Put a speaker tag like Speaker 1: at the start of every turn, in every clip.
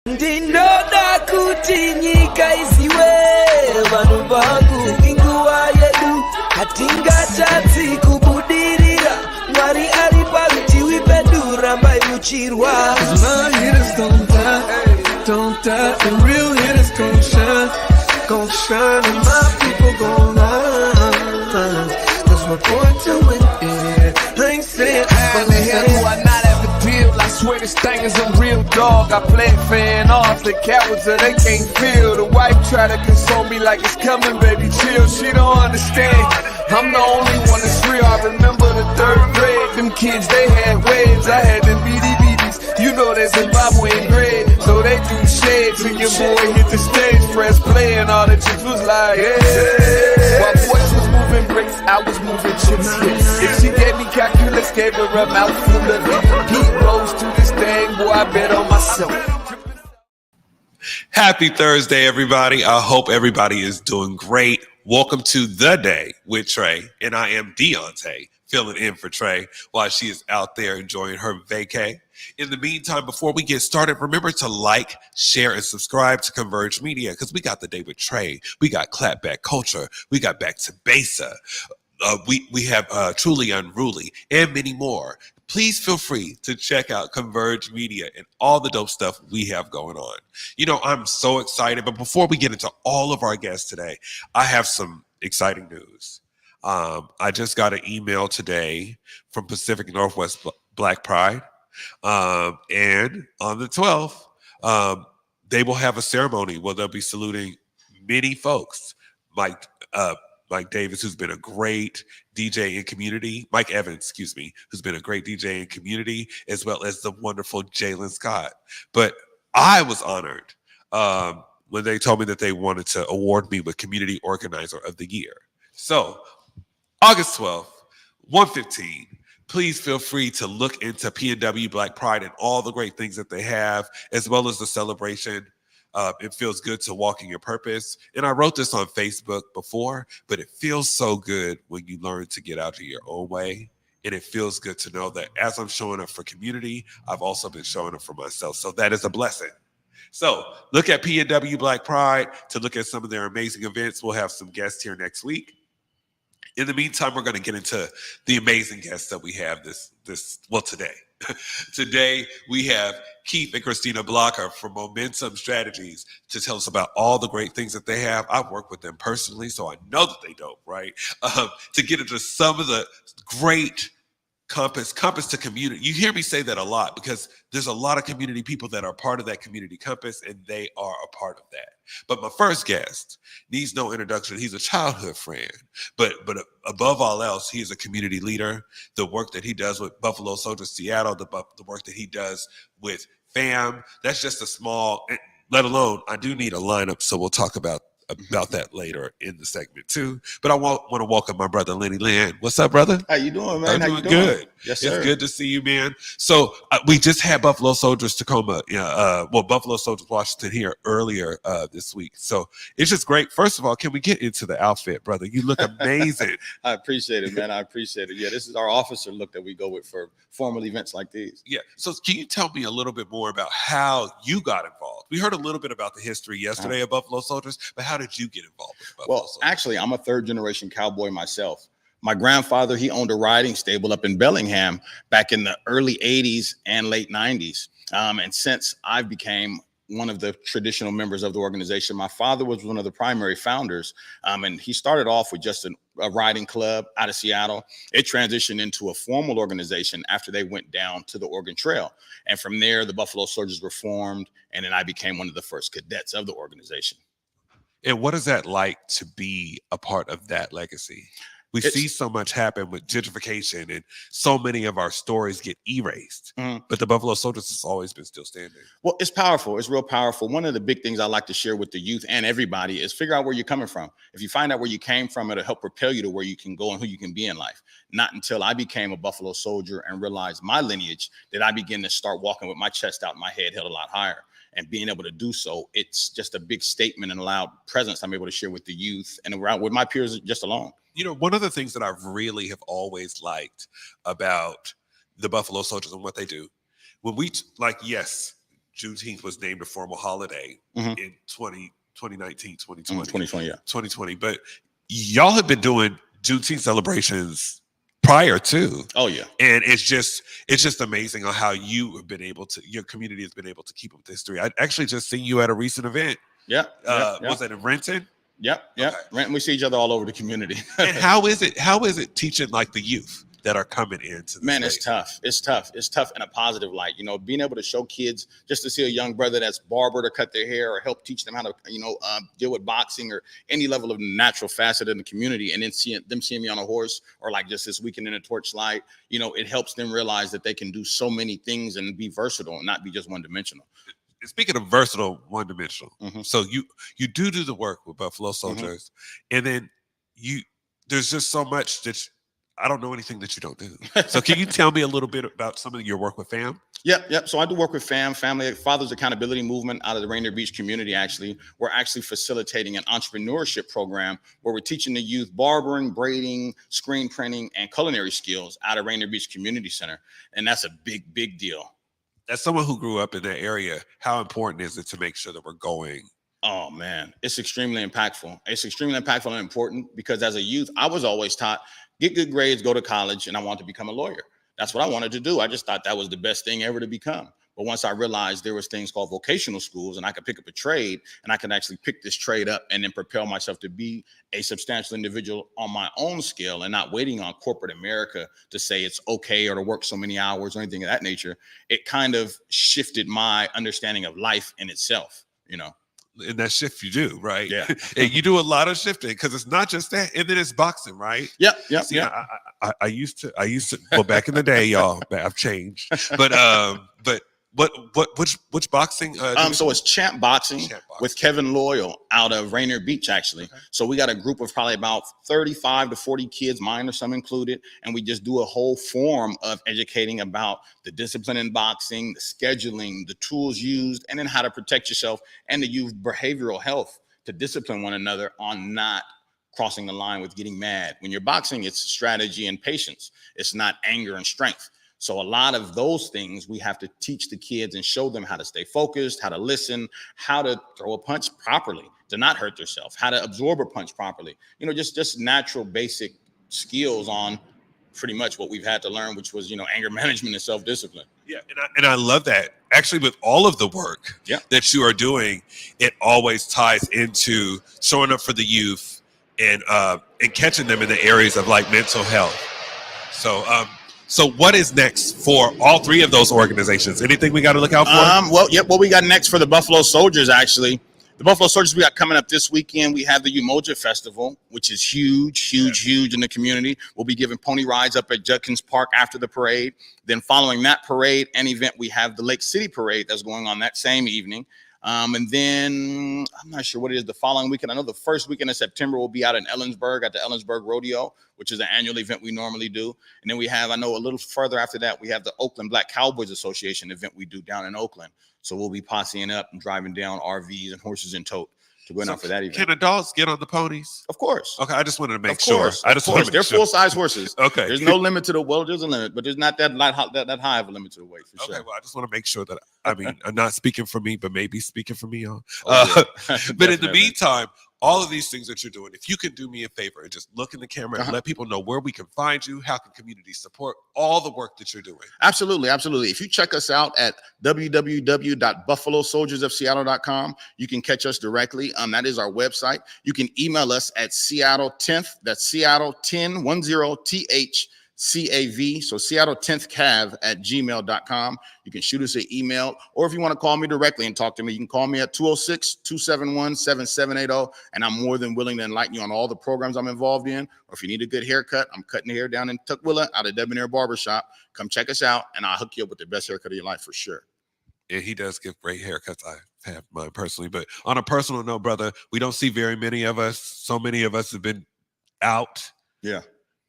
Speaker 1: Ndinoda kuti nyika isiwe vanhu vangu inguva yedu hatingachatsi kubudirira Mwari ari parutivi pedu rambai muchirwa 'Cause my hitters don't die and real hitters gon' shine and my people gon' rise 'Cause we're born to win, yeah. I ain't saying how the hell do I not have a deal? I swear this thing is a real dog. I play it fan off, the cowards that they can't feel. The wife try to console me like it's coming, baby, chill. She don't understand. I'm the only one that's real. I remember the 3rd grade. Them kids, they had waves. I had them BDBs. You know that Zimbabwe ain't grade. So they do shades. And your boy hit the stage, press play, and all the chicks was like, yeah. While boys was moving bricks, I was moving chips. If she gave me calculus, gave her a mouthful of it. Heat rose to this thing, boy, I bet on myself.
Speaker 2: Happy Thursday, everybody. I hope everybody is doing great. Welcome to The Day with Trae, and I am Deaunte, filling in for Trae while she is out there enjoying her vacay. In the meantime, before we get started, remember to like, share, and subscribe to Converge Media because we got The Day with Trae, we got Clapback Culture, we got Back to Basa, we have Truly Unruly, and many more. Please feel free to check out Converge Media and all the dope stuff we have going on. You know, I'm so excited, but before we get into all of our guests today, I have some exciting news. I just got an email today from Pacific Northwest Black Pride, and on the 12th, they will have a ceremony where they'll be saluting many folks, Mike Davis, who's been a great DJ in community, Mike Evans, excuse me, who's been a great DJ in community, as well as the wonderful Jalen Scott. But I was honored when they told me that they wanted to award me with Community Organizer of the Year. So August 12th, 1:15, please feel free to look into PNW Black Pride and all the great things that they have, as well as the celebration. It feels good to walk in your purpose. And I wrote this on Facebook before, but it feels so good when you learn to get out of your own way. And it feels good to know that as I'm showing up for community, I've also been showing up for myself. So that is a blessing. So look at PNW Black Pride to look at some of their amazing events. We'll have some guests here next week. In the meantime, we're going to get into the amazing guests that we have today. Today, we have Keith and Christina Blocker from Momentum Strategies to tell us about all the great things that they have. I've worked with them personally, so I know that they don't, right? To get into some of the great compass to community. You hear me say that a lot because there's a lot of community people that are part of that community compass, and they are a part of that. But my first guest needs no introduction. He's a childhood friend, but above all else, he is a community leader. The work that he does with Buffalo Soldiers Seattle, the work that he does with FAM, that's just a small, let alone, I do need a lineup, so we'll talk about that later in the segment too. But I want to welcome my brother Lenny Lynn. What's up, brother?
Speaker 3: How you doing, man?
Speaker 2: I'm doing good.
Speaker 3: Yes, sir.
Speaker 2: It's good to see you, man. So we just had Buffalo Soldiers Tacoma, Buffalo Soldiers Washington here earlier this week. So it's just great. First of all, can we get into the outfit, brother? You look amazing.
Speaker 3: I appreciate it, man. I appreciate it. Yeah, this is our officer look that we go with for formal events like these.
Speaker 2: Yeah. So can you tell me a little bit more about how you got involved? We heard a little bit about the history yesterday of Buffalo Soldiers, but how did you get involved with Buffalo Soldiers?
Speaker 3: Actually, I'm a 3rd-generation cowboy myself. My grandfather, he owned a riding stable up in Bellingham back in the early 80s and late 90s. And since I became one of the traditional members of the organization, my father was one of the primary founders. And he started off with just a riding club out of Seattle. It transitioned into a formal organization after they went down to the Oregon Trail. And from there, the Buffalo Soldiers were formed. And then I became one of the first cadets of the organization.
Speaker 2: And what is that like to be a part of that legacy? We see so much happen with gentrification and so many of our stories get erased, but the Buffalo Soldiers has always been still standing.
Speaker 3: Well, it's powerful. It's real powerful. One of the big things I like to share with the youth and everybody is figure out where you're coming from. If you find out where you came from, it'll help propel you to where you can go and who you can be in life. Not until I became a Buffalo Soldier and realized my lineage did I begin to start walking with my chest out and my head held a lot higher. And being able to do so, it's just a big statement and a loud presence I'm able to share with the youth and around with my peers just alone.
Speaker 2: You know, one of the things that I really have always liked about the Buffalo Soldiers and what they do, when we, yes, Juneteenth was named a formal holiday in 2019, 2020.
Speaker 3: 2020, yeah.
Speaker 2: 2020. But y'all have been doing Juneteenth celebrations prior to.
Speaker 3: Oh yeah.
Speaker 2: And it's just amazing on how your community has been able to keep up with history. I actually just seen you at a recent event.
Speaker 3: Yep.
Speaker 2: Was that in Renton?
Speaker 3: Yep.
Speaker 2: Okay.
Speaker 3: Renton, we see each other all over the community.
Speaker 2: And how is it teaching like the youth that are coming into the
Speaker 3: Man,
Speaker 2: space?
Speaker 3: it's tough in a positive light. Being able to show kids, just to see a young brother that's barbered or cut their hair or help teach them how to, deal with boxing or any level of natural facet in the community, and then seeing me on a horse, or like just this weekend in a torchlight, it helps them realize that they can do so many things and be versatile and not be just one dimensional.
Speaker 2: Speaking of versatile, one-dimensional, so you do the work with Buffalo Soldiers, and then there's just so much that I don't know anything that you don't do. So can you tell me a little bit about some of your work with FAM?
Speaker 3: Yep. So I do work with Family Fathers Accountability Movement out of the Rainier Beach community. Actually, we're actually facilitating an entrepreneurship program where we're teaching the youth barbering, braiding, screen printing, and culinary skills out of Rainier Beach Community Center, and that's a big deal.
Speaker 2: As someone who grew up in that area, how important is it to make sure that we're going?
Speaker 3: Oh man, it's extremely impactful. It's extremely impactful and important because as a youth, I was always taught, get good grades, go to college, and I want to become a lawyer. That's what I wanted to do. I just thought that was the best thing ever to become. But once I realized there was things called vocational schools and I could pick up a trade and I could actually pick this trade up and then propel myself to be a substantial individual on my own scale and not waiting on corporate America to say it's okay or to work so many hours or anything of that nature, it kind of shifted my understanding of life in itself,
Speaker 2: In that shift you do, right?
Speaker 3: Yeah.
Speaker 2: And you do a lot of shifting because it's not just that, and then it's boxing, right?
Speaker 3: Yep.
Speaker 2: See, I used to well, back in the day, y'all, I've changed. But which boxing?
Speaker 3: So it's Champ Boxing with Kevin Loyal out of Rainier Beach, actually. Okay. So we got a group of probably about 35 to 40 kids, mine or some included, and we just do a whole form of educating about the discipline in boxing, the scheduling, the tools used, and then how to protect yourself and to use behavioral health to discipline one another on not crossing the line with getting mad. When you're boxing, it's strategy and patience. It's not anger and strength. So a lot of those things we have to teach the kids and show them how to stay focused, how to listen, how to throw a punch properly, to not hurt themselves, how to absorb a punch properly. Just natural basic skills on pretty much what we've had to learn, which was, anger management and self-discipline.
Speaker 2: Yeah, and I love that. Actually, with all of the work that you are doing, it always ties into showing up for the youth and catching them in the areas of like mental health. So what is next for all three of those organizations? Anything we got to look out for?
Speaker 3: What we got next for the Buffalo Soldiers, actually. The Buffalo Soldiers we got coming up this weekend, we have the Umoja Festival, which is huge in the community. We'll be giving pony rides up at Judkins Park after the parade. Then following that parade and event, we have the Lake City Parade that's going on that same evening. And then I'm not sure what it is the following weekend. I know the first weekend of September will be out in Ellensburg at the Ellensburg Rodeo, which is an annual event we normally do. And then we have, I know a little further after that, we have the Oakland Black Cowboys Association event we do down in Oakland. So we'll be posseing up and driving down RVs and horses in tote to go out for that event.
Speaker 2: Can adults get on the ponies?
Speaker 3: Of course.
Speaker 2: Okay, I just wanted to make sure.
Speaker 3: They're full-size horses.
Speaker 2: Okay.
Speaker 3: There's no limit to there's a limit, but there's not that high of a limit to the weight for sure.
Speaker 2: Okay, well, I just want to make sure that, I'm not speaking for me, but maybe speaking for me, y'all. But in the meantime, all of these things that you're doing, if you can do me a favor and just look in the camera and let people know where we can find you, how can community support all the work that you're doing?
Speaker 3: Absolutely. If you check us out at www.buffalosoldiersofseattle.com, you can catch us directly. That is our website. You can email us at Seattle 10th. That's Seattle 1010TH. CAV, so Seattle 10th Cav at gmail.com. You can shoot us an email, or if you want to call me directly and talk to me, you can call me at 206-271-7780, and I'm more than willing to enlighten you on all the programs I'm involved in. Or if you need a good haircut, I'm cutting the hair down in Tukwila out of Debonair Barbershop. Come check us out, and I'll hook you up with the best haircut of your life for sure.
Speaker 2: And he does give great haircuts. I have mine personally, but on a personal note, brother, we don't see very many of us. So many of us have been out.
Speaker 3: Yeah.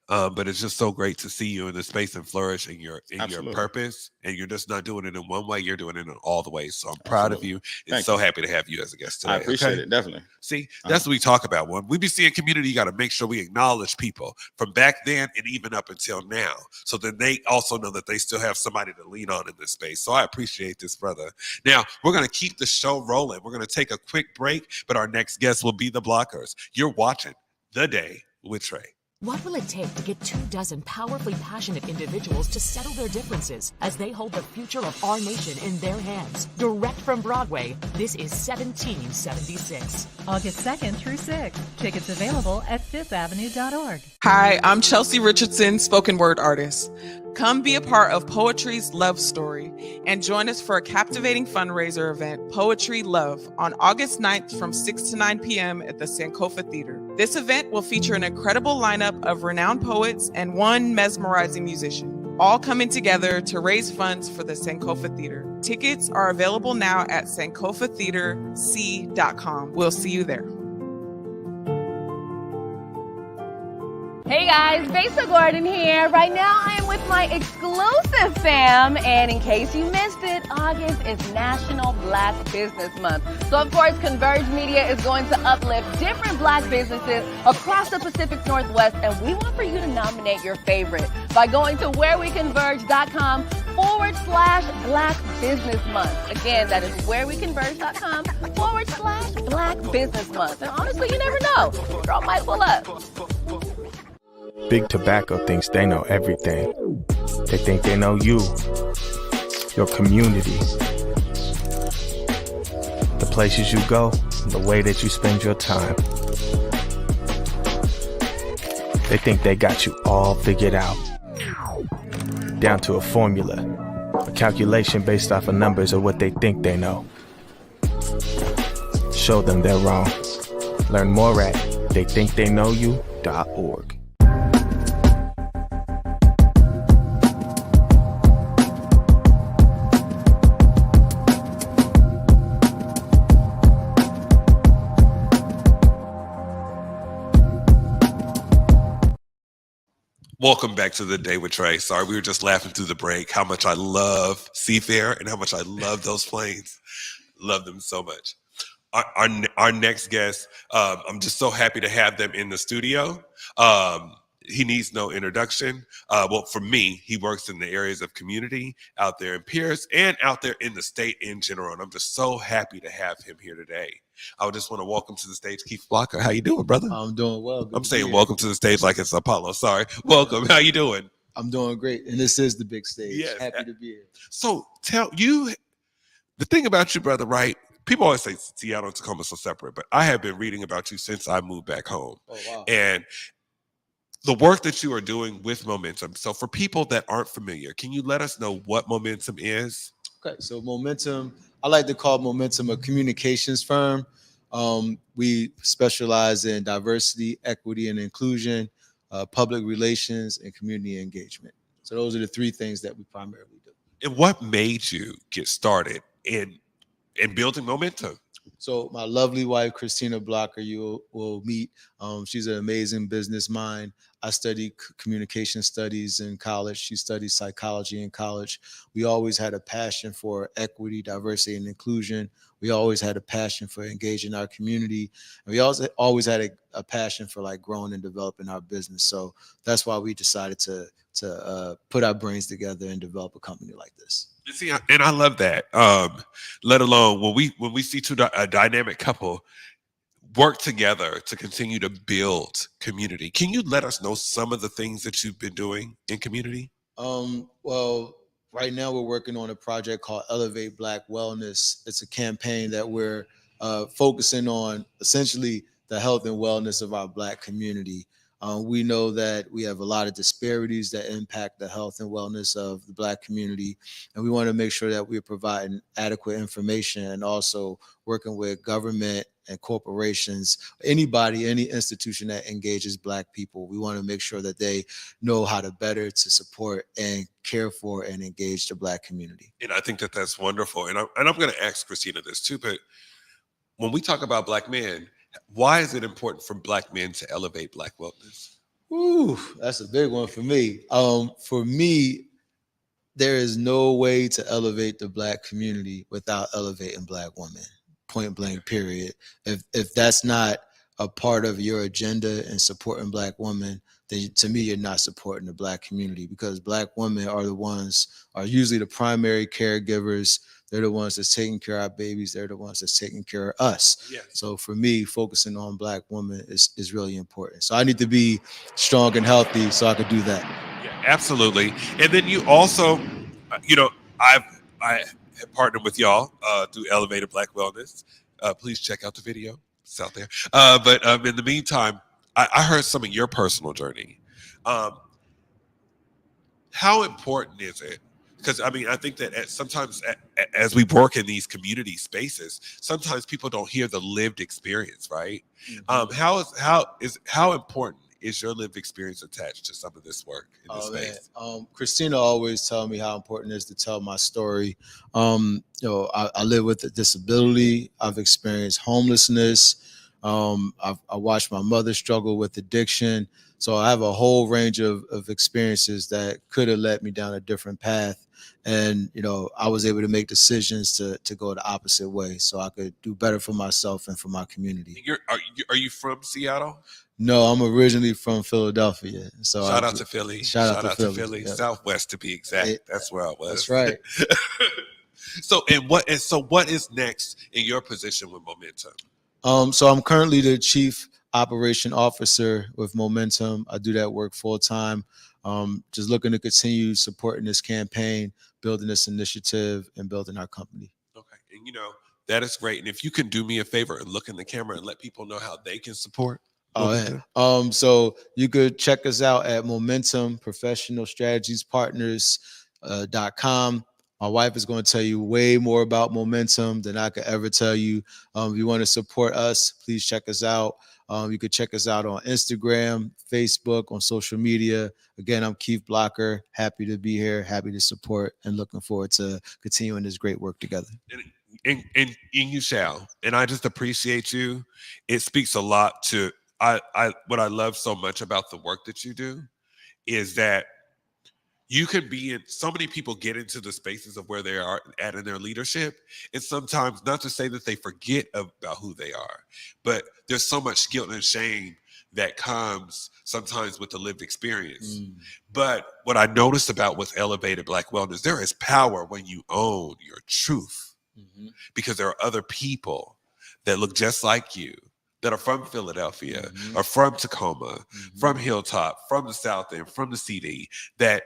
Speaker 2: But it's just so great to see you in this space and flourish in your
Speaker 3: Absolutely.
Speaker 2: purpose. And you're just not doing it in one way; you're doing it in all the ways. So I'm proud of
Speaker 3: Absolutely.
Speaker 2: you, and
Speaker 3: Thank
Speaker 2: so
Speaker 3: you.
Speaker 2: happy to have you as a guest today.
Speaker 3: I appreciate
Speaker 2: Okay?
Speaker 3: it. Definitely.
Speaker 2: See, that's what we talk about. When we be seeing community, you got to make sure we acknowledge people from back then and even up until now, so that they also know that they still have somebody to lean on in this space. So I appreciate this, brother. Now, we're going to keep the show rolling. We're going to take a quick break, but our next guest will be the Blockers. You're watching The Day with Trae.
Speaker 4: What will it take to get 24 powerfully passionate individuals to settle their differences as they hold the future of our nation in their hands? Direct from Broadway, this is 1776.
Speaker 5: August 2nd through 6th. Tickets available at fifthavenue.org.
Speaker 6: Hi, I'm Chelsea Richardson, spoken word artist. Come be a part of Poetry's Love Story and join us for a captivating fundraiser event, Poetry Love, on August 9th from 6 to 9 p.m. at the Sankofa Theater. This event will feature an incredible lineup of renowned poets and one mesmerizing musician, all coming together to raise funds for the Sankofa Theater. Tickets are available now at sankofatheaterc.com. We'll see you there.
Speaker 7: Hey guys, Besa Gordon here. Right now I am with my exclusive fam, and in case you missed it, August is National Black Business Month. So of course, Converge Media is going to uplift different Black businesses across the Pacific Northwest, and we want for you to nominate your favorite by going to whereweconverge.com/Black Business Month. Again, that is whereweconverge.com/Black Business Month. And honestly, you never know. Girl might pull up.
Speaker 8: Big Tobacco thinks they know everything. They think they know you, your community, the places you go, and the way that you spend your time. They think they got you all figured out, down to a formula, a calculation based off of numbers of what they think they know. Show them they're wrong. Learn more at theythinktheyknowyou.org.
Speaker 2: Welcome back to The Day with Trae. Sorry, we were just laughing through the break how much I love Seafair and how much I love those planes. Love them so much. Our next guest, I'm just so happy to have them in the studio. He needs no introduction. Well, for me, he works in the areas of community out there in Pierce and out there in the state in general. And I'm just so happy to have him here today. I would just want to welcome to the stage Keith Blocker. How you doing, brother?
Speaker 9: I'm doing well.
Speaker 2: I'm saying welcome to the stage like it's Apollo. Sorry. Welcome. How you doing?
Speaker 9: I'm doing great. And this is the big stage.
Speaker 2: Yes.
Speaker 9: Happy to be here.
Speaker 2: So tell you, the thing about you, brother, right? People always say Seattle and Tacoma are so separate, but I have been reading about you since I moved back home.
Speaker 9: Oh, wow.
Speaker 2: And the work that you are doing with Momentum. So for people that aren't familiar, can you let us know what Momentum is?
Speaker 9: Okay, so Momentum, I like to call Momentum a communications firm. We specialize in diversity, equity, and inclusion, public relations, and community engagement. So those are the three things that we primarily do.
Speaker 2: And what made you get started in building Momentum?
Speaker 9: So my lovely wife, Christina Blocker, you will meet. She's an amazing business mind. I studied communication studies in college. She studied psychology in college. We always had a passion for equity, diversity, and inclusion. We always had a passion for engaging our community. And we also always had a passion for like growing and developing our business. So that's why we decided to put our brains together and develop a company like this.
Speaker 2: See, and I love that. Let alone when we see a dynamic couple work together to continue to build community. Can you let us know some of the things that you've been doing in community?
Speaker 9: Well, right now we're working on a project called Elevate Black Wellness. It's a campaign that we're focusing on essentially the health and wellness of our Black community. We know that we have a lot of disparities that impact the health and wellness of the Black community, and we want to make sure that we're providing adequate information and also working with government and corporations, anybody, any institution that engages Black people. We want to make sure that they know how to better to support and care for and engage the Black community.
Speaker 2: And I think that that's wonderful. And I'm going to ask Christina this too, but when we talk about Black men, why is it important for Black men to elevate Black wellness?
Speaker 9: Ooh, that's a big one for me. For me, there is no way to elevate the Black community without elevating Black women. Point blank, period. If that's not a part of your agenda and supporting Black women, then to me, you're not supporting the Black community, because Black women are usually the primary caregivers. They're the ones that's taking care of our babies. They're the ones that's taking care of us.
Speaker 2: Yes.
Speaker 9: So for me, focusing on Black women is really important. So I need to be strong and healthy so I could do that.
Speaker 2: Yeah, absolutely. And then you also, I have partnered with y'all through Elevated Black Wellness. Please check out the video. It's out there. But in the meantime, I heard some of your personal journey. How important is it? Because I think that sometimes as we work in these community spaces, sometimes people don't hear the lived experience, right?
Speaker 9: Mm-hmm.
Speaker 2: How important is your lived experience attached to some of this work in this space?
Speaker 9: Man. Christina always tells me how important it is to tell my story. I live with a disability. I've experienced homelessness. I watched my mother struggle with addiction. So I have a whole range of experiences that could have led me down a different path. And, I was able to make decisions to go the opposite way so I could do better for myself and for my community.
Speaker 2: Are you from Seattle?
Speaker 9: No, I'm originally from Philadelphia. So
Speaker 2: shout out to Philly.
Speaker 9: Shout out to Philly.
Speaker 2: Yep. Southwest to be exact. That's where I was.
Speaker 9: That's right.
Speaker 2: So what is next in your position with Momentum?
Speaker 9: So I'm currently the Chief Operation Officer with Momentum. I do that work full time. Just looking to continue supporting this campaign, building this initiative, and building our company.
Speaker 2: Okay. And that is great. And if you can do me a favor and look in the camera and let people know how they can support.
Speaker 9: So you could check us out at Momentum Professional Strategies Partners.com. My wife is going to tell you way more about Momentum than I could ever tell you. If you want to support us, please check us out. You could check us out on Instagram, Facebook, on social media. Again, I'm Keith Blocker. Happy to be here, happy to support, and looking forward to continuing this great work together.
Speaker 2: And you shall. And I just appreciate you. It speaks a lot to what I love so much about the work that you do is that you can be in, so many people get into the spaces of where they are at in their leadership. And sometimes, not to say that they forget about who they are, but there's so much guilt and shame that comes sometimes with the lived experience. But what I noticed about with Elevated Black Wellness, there is power when you own your truth, because there are other people that look just like you, that are from Philadelphia, or from Tacoma, from Hilltop, from the South End, from the CD, that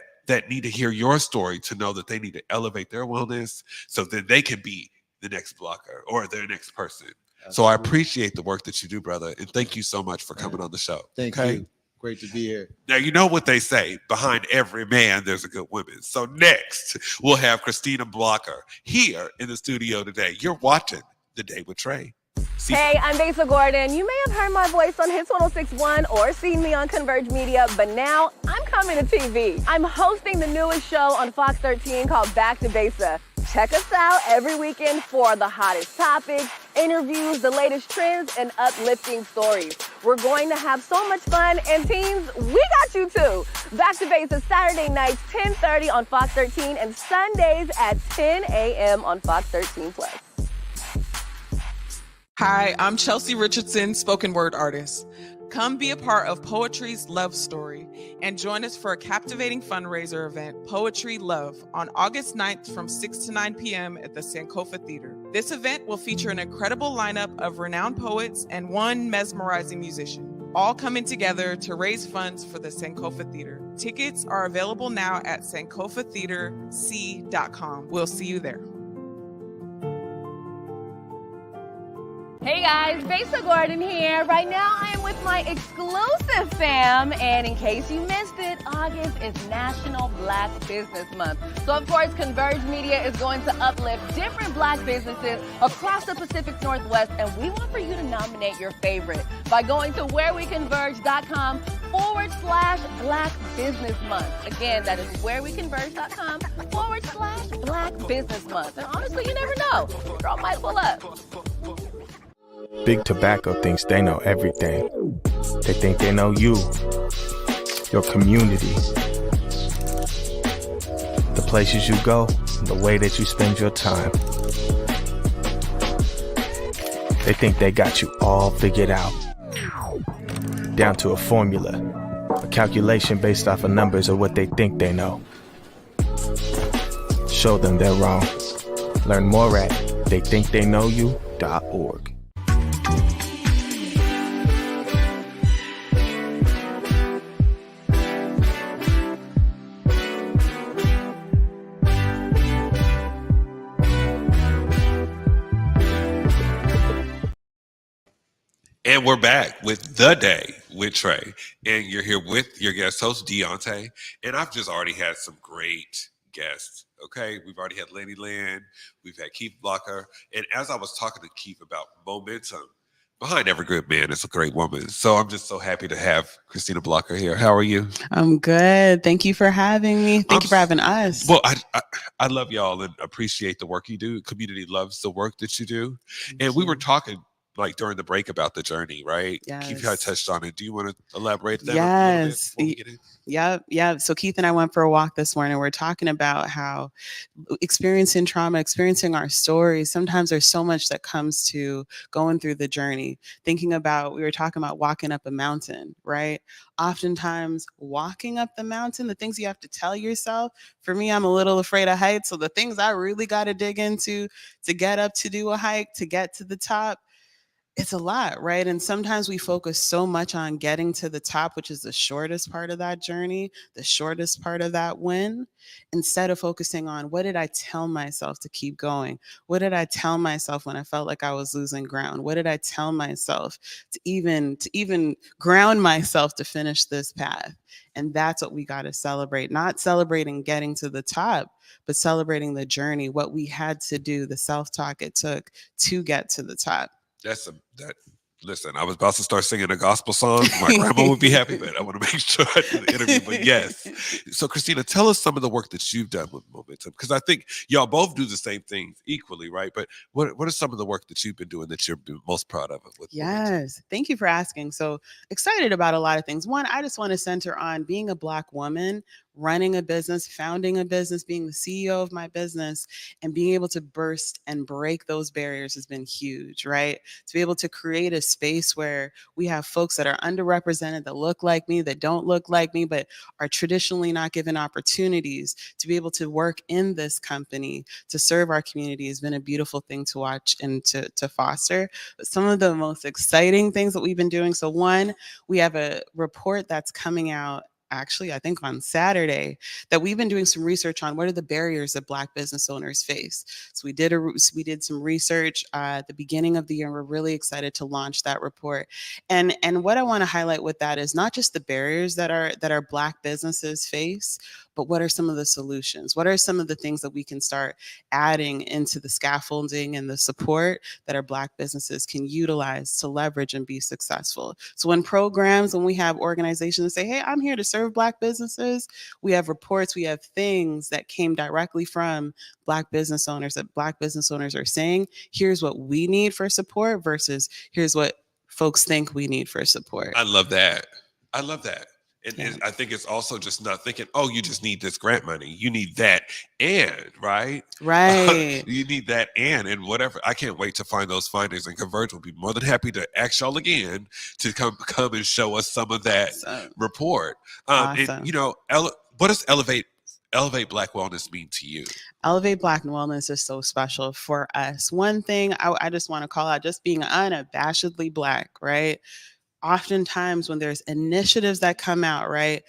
Speaker 2: need to hear your story to know that they need to elevate their wellness so that they can be the next blocker or their next person. Absolutely. So I appreciate the work that you do, brother. And thank you so much for coming on the show.
Speaker 9: Thank you. Great to be here.
Speaker 2: Now, you know what they say, behind every man, there's a good woman. So next, we'll have Christina Blocker here in the studio today. You're watching The Day with Trae.
Speaker 7: Hey, I'm Besa Gordon. You may have heard my voice on Hits 106.1 or seen me on Converge Media, but now I'm coming to TV. I'm hosting the newest show on Fox 13 called Back to Besa. Check us out every weekend for the hottest topics, interviews, the latest trends, and uplifting stories. We're going to have so much fun, and teens, we got you too. Back to Besa Saturday nights, 10:30 on Fox 13, and Sundays at 10 a.m. on Fox 13 Plus.
Speaker 6: Hi, I'm Chelsea Richardson, spoken word artist. Come be a part of Poetry's Love Story and join us for a captivating fundraiser event, Poetry Love, on August 9th from 6 to 9 p.m. at the Sankofa Theater. This event will feature an incredible lineup of renowned poets and one mesmerizing musician, all coming together to raise funds for the Sankofa Theater. Tickets are available now at sankofatheaterc.com. We'll see you there.
Speaker 7: Hey guys, Besa Gordon here. Right now I am with my exclusive fam, and in case you missed it, August is National Black Business Month. So of course, Converge Media is going to uplift different Black businesses across the Pacific Northwest, and we want for you to nominate your favorite by going to whereweconverge.com/Black Business Month. Again, that is whereweconverge.com/Black Business Month. And honestly, you never know. Girl might pull up.
Speaker 8: Big Tobacco thinks they know everything. They think they know you. your community, the places you go, and the way that you spend your time. They think they got you all figured out, down to a formula, a calculation based off of numbers of what they think they know. Show them they're wrong. Learn more at theythinktheyknowyou.org.
Speaker 2: And we're back with The Day with Trae. And you're here with your guest host, Deaunte. And I've just already had some great guests. Okay. We've already had Lenny Land. We've had Keith Blocker. And as I was talking to Keith about momentum, behind every good man is a great woman. So I'm just so happy to have Christina Blocker here. How are you?
Speaker 6: I'm good. Thank you for having me. Thank you for having us.
Speaker 2: Well, I love y'all and appreciate the work you do. Community loves the work that you do. And we were talking like during the break about the journey, right?
Speaker 6: Yes.
Speaker 2: Keith had touched on it. Do you want to elaborate that
Speaker 6: Yes.
Speaker 2: a little bit before we get in?
Speaker 6: Yeah. So Keith and I went for a walk this morning. We're talking about how experiencing trauma, experiencing our stories, sometimes there's so much that comes to going through the journey. Thinking about, we were talking about walking up a mountain, right? Oftentimes walking up the mountain, the things you have to tell yourself. For me, I'm a little afraid of heights. So the things I really got to dig into to get up to do a hike, to get to the top, it's a lot, right? And sometimes we focus so much on getting to the top, which is the shortest part of that journey, the shortest part of that win, instead of focusing on what did I tell myself to keep going? What did I tell myself when I felt like I was losing ground? What did I tell myself to even ground myself to finish this path? And that's what we got to celebrate, not celebrating getting to the top, but celebrating the journey, what we had to do, the self-talk it took to get to the top.
Speaker 2: Listen, I was about to start singing a gospel song. My grandma would be happy, but I want to make sure I do the interview. But yes. So Christina, tell us some of the work that you've done with Momentum, because I think y'all both do the same things equally, right? But what are some of the work that you've been doing that you're most proud of with Momentum?
Speaker 6: Yes. Thank you for asking. So excited about a lot of things. One, I just want to center on being a Black woman, running a business, founding a business, being the CEO of my business, and being able to burst and break those barriers has been huge, right? To be able to create a space where we have folks that are underrepresented, that look like me, that don't look like me, but are traditionally not given opportunities to be able to work in this company, to serve our community has been a beautiful thing to watch and to foster. But some of the most exciting things that we've been doing. So one, we have a report that's coming out actually, I think on Saturday, that we've been doing some research on what are the barriers that Black business owners face. So we did some research at the beginning of the year, and we're really excited to launch that report. And what I want to highlight with that is not just the barriers that our Black businesses face, but what are some of the solutions? What are some of the things that we can start adding into the scaffolding and the support that our Black businesses can utilize to leverage and be successful? So when we have organizations that say, hey, I'm here to serve Black businesses, we have reports, we have things that came directly from Black business owners that Black business owners are saying, here's what we need for support versus here's what folks think we need for support.
Speaker 2: I love that. And I think it's also just not thinking, oh, you just need this grant money. You need that and, right?
Speaker 6: Right.
Speaker 2: You need that and whatever. I can't wait to find those findings, and Converge will be more than happy to ask y'all again to come and show us some of that report.
Speaker 6: Awesome.
Speaker 2: And, what does Elevate Black Wellness mean to you?
Speaker 6: Elevate Black Wellness is so special for us. One thing I just want to call out, just being unabashedly Black, right? Oftentimes when there's initiatives that come out, right,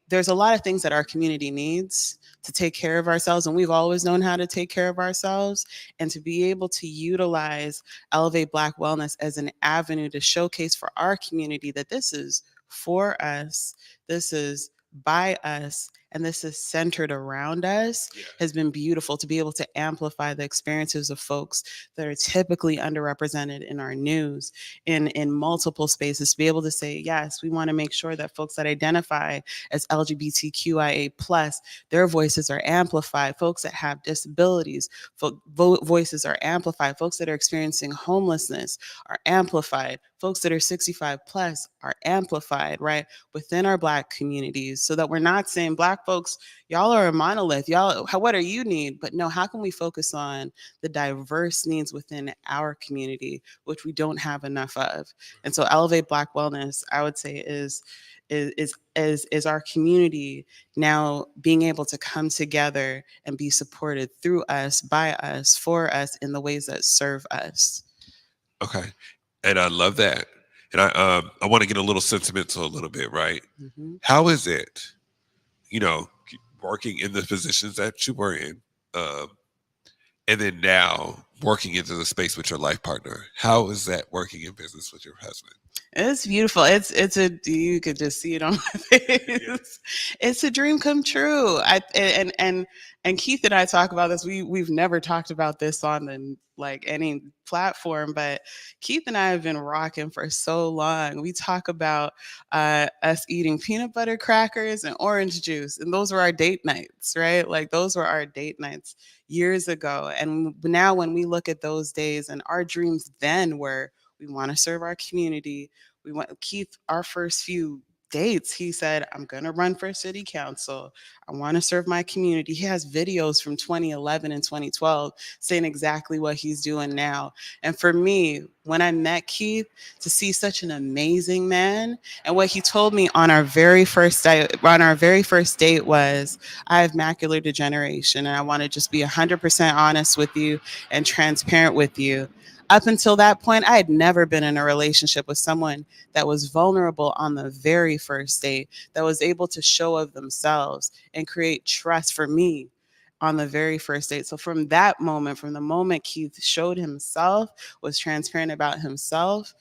Speaker 6: there's a lot of things that our community needs to take care of ourselves, and we've always known how to take care of ourselves, and to be able to utilize Elevate Black Wellness as an avenue to showcase for our community that this is for us, this is by us, and this is centered around us has been beautiful to be able to amplify the experiences of folks that are typically underrepresented in our news, in multiple spaces, to be able to say, yes, we want to make sure that folks that identify as LGBTQIA+, their voices are amplified, folks that have disabilities, voices are amplified, folks that are experiencing homelessness are amplified, folks that are 65 plus are amplified, right, within our Black communities, so that we're not saying Black folks, y'all are a monolith, y'all, what do you need? But no, how can we focus on the diverse needs within our community, which we don't have enough of? And so Elevate Black Wellness, I would say, is our community now being able to come together and be supported through us, by us, for us, in the ways that serve us.
Speaker 2: Okay. And I love that. And I want to get a little sentimental a little bit, right?
Speaker 6: Mm-hmm.
Speaker 2: How is it, working in the positions that you were in, and then now working into the space with your life partner? How is that working in business with your husband?
Speaker 6: It's beautiful. You could just see it on my face. It's a dream come true. And Keith and I talk about this. We've never talked about this on any platform, but Keith and I have been rocking for so long. We talk about us eating peanut butter crackers and orange juice, and those were our date nights, right? Like, those were our date nights years ago. And now when we look at those days, and our dreams then were, we want to serve our community. Keith, our first few dates, he said, I'm going to run for city council. I want to serve my community. He has videos from 2011 and 2012 saying exactly what he's doing now. And for me, when I met Keith, to see such an amazing man, and what he told me on our very first date was, I have macular degeneration, and I want to just be 100% honest with you and transparent with you. Up until that point, I had never been in a relationship with someone that was vulnerable on the very first date, that was able to show of themselves and create trust for me on the very first date. So from that moment, from the moment Keith showed himself, was transparent about himself,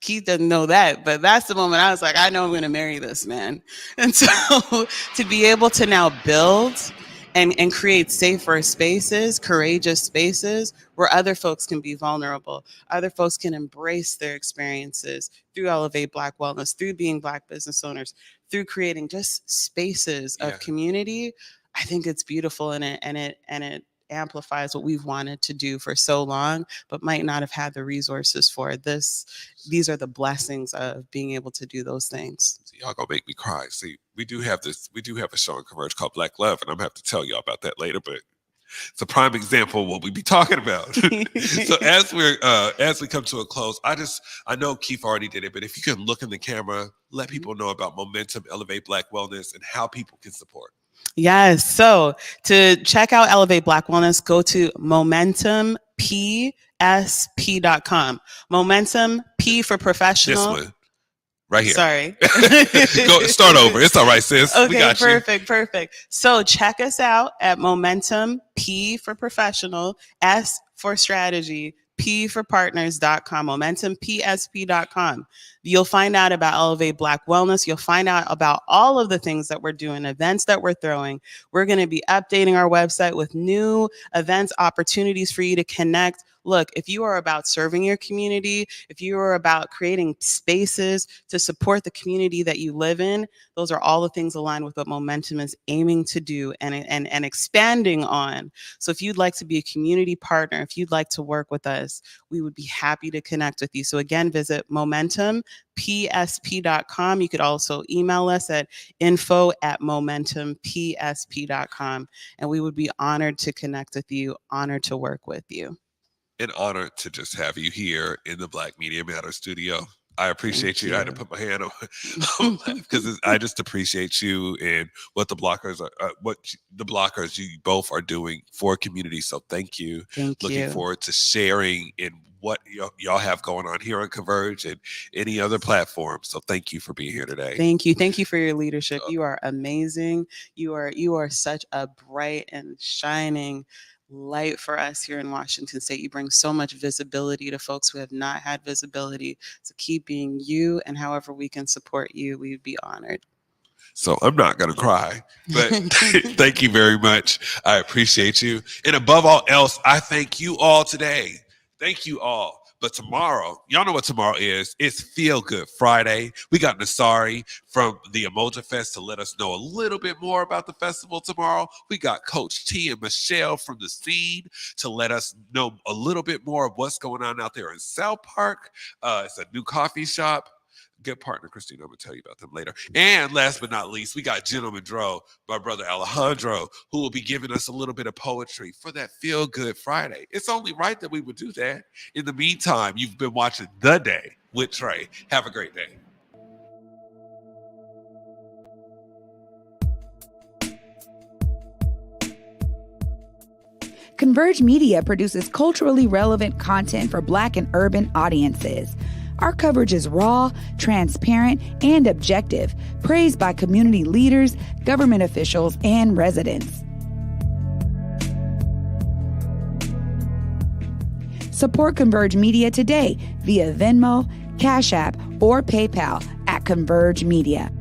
Speaker 6: Keith doesn't know that, but that's the moment I was like, I know I'm going to marry this man. And so to be able to now build and create safer spaces, courageous spaces where other folks can be vulnerable, other folks can embrace their experiences through Elevate Black Wellness, through being Black business owners, through creating just spaces of community. I think it's beautiful, and it amplifies what we've wanted to do for so long, but might not have had the resources for this. These are the blessings of being able to do those things.
Speaker 2: Y'all gonna make me cry. See, we do have a show in Converge called Black Love, and I'm gonna have to tell y'all about that later, but it's a prime example of what we be talking about. So as we come to a close, I know Keith already did it, but if you can look in the camera, let people know about Momentum, Elevate Black Wellness, and how people can support.
Speaker 6: Yes. So to check out Elevate Black Wellness, go to momentumpsp.com. Momentum, P for professional.
Speaker 2: This one. Right here.
Speaker 6: Sorry.
Speaker 2: Go start over. It's all right, sis.
Speaker 6: Okay,
Speaker 2: we got
Speaker 6: perfect. So check us out at Momentum, P for professional, S for strategy, P for partners.com, momentumpsp.com. You'll find out about Elevate Black Wellness. You'll find out about all of the things that we're doing, events that we're throwing. We're going to be updating our website with new events, opportunities for you to connect. Look, if you are about serving your community, if you are about creating spaces to support the community that you live in, those are all the things aligned with what Momentum is aiming to do and expanding on. So if you'd like to be a community partner, if you'd like to work with us, we would be happy to connect with you. So again, visit momentumpsp.com. You could also email us at info@momentumpsp.com. And we would be honored to connect with you, honored to work with you.
Speaker 2: An honor to just have you here in the Black Media Matter studio. I appreciate you. I had to put my hand on because I just appreciate you and what the blockers you both are doing for community. So thank you. Looking forward to sharing in what y'all have going on here on Converge and any other platform. So thank you for being here today.
Speaker 6: Thank you. Thank you for your leadership. You are amazing. You are such a bright and shining light for us here in Washington State. You bring so much visibility to folks who have not had visibility. So keep being you, and however we can support you, we'd be honored.
Speaker 2: So I'm not going to cry, but thank you very much. I appreciate you. And above all else, I thank you all today. Thank you all. But tomorrow, y'all know what tomorrow is. It's Feel Good Friday. We got Nasari from the Emoja Fest to let us know a little bit more about the festival tomorrow. We got Coach T and Michelle from the scene to let us know a little bit more of what's going on out there in South Park. It's a new coffee shop. Good partner, Christina. I'm going to tell you about them later. And last but not least, we got Gentleman Dro, my brother Alejandro, who will be giving us a little bit of poetry for that Feel Good Friday. It's only right that we would do that. In the meantime, you've been watching The Day with Trae. Have a great day.
Speaker 10: Converge Media produces culturally relevant content for Black and urban audiences. Our coverage is raw, transparent, and objective, praised by community leaders, government officials, and residents. Support Converge Media today via Venmo, Cash App, or PayPal at Converge Media.